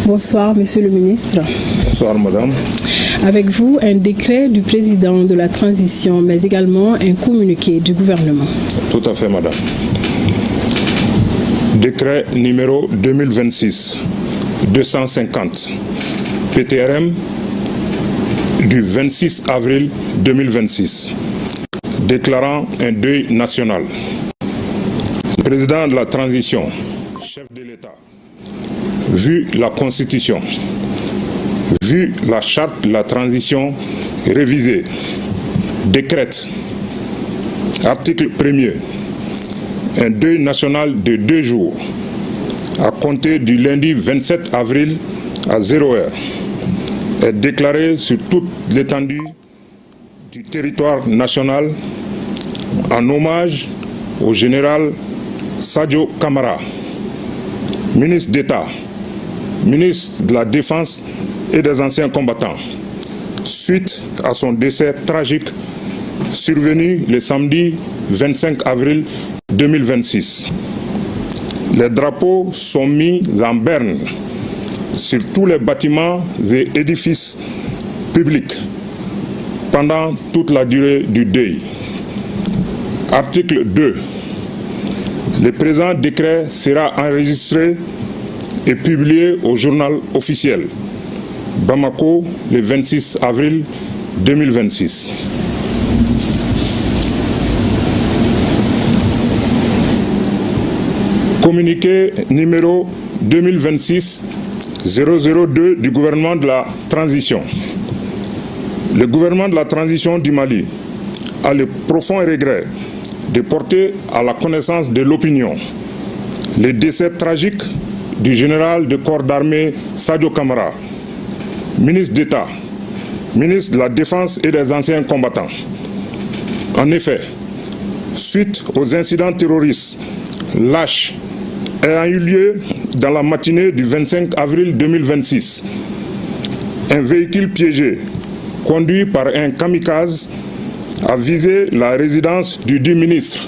Bonsoir, Monsieur le ministre. Bonsoir, madame. Avec vous, un décret du président de la transition, mais également un communiqué du gouvernement. Tout à fait, madame. Décret numéro 2026-250, PTRM, du 26 avril 2026, déclarant un deuil national. Le président de la transition, chef de l'État, vu la Constitution, vu la charte de la transition révisée, décrète, article 1er, un deuil national de 2 jours à compter du lundi 27 avril à 0h est déclaré sur toute l'étendue du territoire national en hommage au général Sadio Camara, ministre d'État, ministre de la Défense et des anciens combattants, suite à son décès tragique survenu le samedi 25 avril 2026. Les drapeaux sont mis en berne sur tous les bâtiments et édifices publics pendant toute la durée du deuil. Article 2. Le présent décret sera enregistré et publié au journal officiel Bamako le 26 avril 2026. Communiqué numéro 2026-002 du gouvernement de la transition. Le gouvernement de la transition du Mali a le profond regret de porter à la connaissance de l'opinion le décès tragique du général de corps d'armée Sadio Camara, ministre d'État, ministre de la Défense et des anciens combattants. En effet, suite aux incidents terroristes lâches ayant eu lieu dans la matinée du 25 avril 2026, un véhicule piégé conduit par un kamikaze a visé la résidence du dit ministre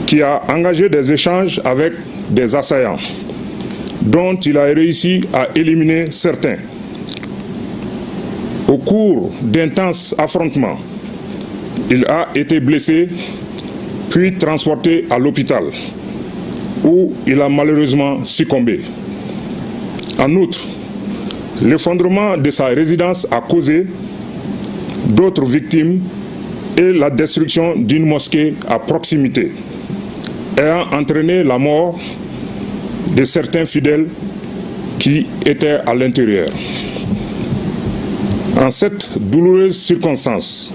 qui a engagé des échanges avec des assaillants dont il a réussi à éliminer certains. Au cours d'intenses affrontements, il a été blessé puis transporté à l'hôpital où il a malheureusement succombé. En outre, l'effondrement de sa résidence a causé d'autres victimes et la destruction d'une mosquée à proximité, ayant entraîné la mort de certains fidèles qui étaient à l'intérieur. En cette douloureuse circonstance,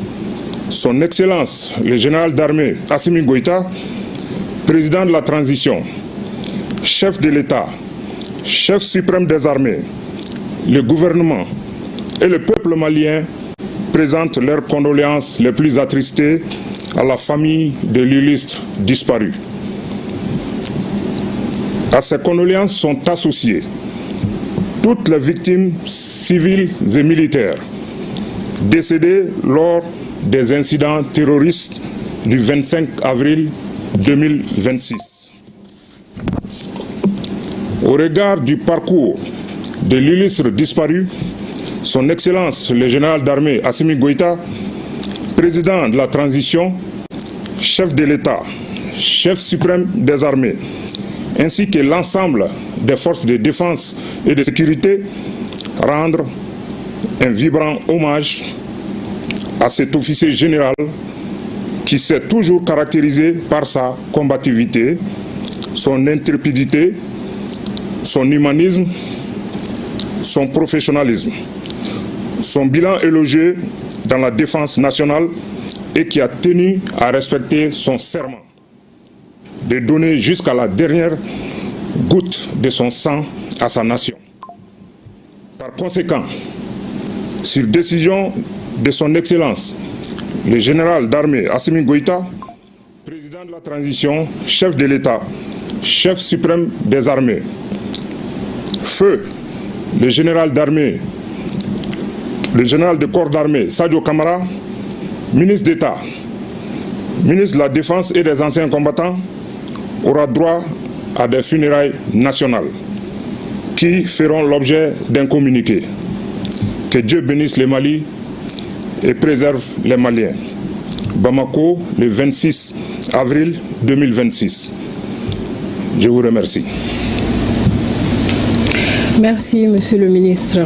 Son Excellence, le général d'armée Assimi Goïta, président de la transition, chef de l'État, chef suprême des armées, le gouvernement et le peuple malien présentent leurs condoléances les plus attristées à la famille de l'illustre disparu. À ces condoléances sont associées toutes les victimes civiles et militaires décédées lors des incidents terroristes du 25 avril 2026. Au regard du parcours de l'illustre disparu, Son Excellence le général d'armée Assimi Goïta, président de la transition, chef de l'État, chef suprême des armées, ainsi que l'ensemble des forces de défense et de sécurité, rendre un vibrant hommage à cet officier général qui s'est toujours caractérisé par sa combativité, son intrépidité, son humanisme, son professionnalisme, son bilan élogieux dans la défense nationale et qui a tenu à respecter son serment de donner jusqu'à la dernière goutte de son sang à sa nation. Par conséquent, sur décision de Son Excellence, le général d'armée Assimi Goïta, président de la transition, chef de l'État, chef suprême des armées, feu le général d'armée, le général de corps d'armée Sadio Camara, ministre d'État, ministre de la Défense et des anciens combattants, aura droit à des funérailles nationales qui feront l'objet d'un communiqué. Que Dieu bénisse le Mali et préserve les Maliens. Bamako, le 26 avril 2026. Je vous remercie. Merci, Monsieur le ministre.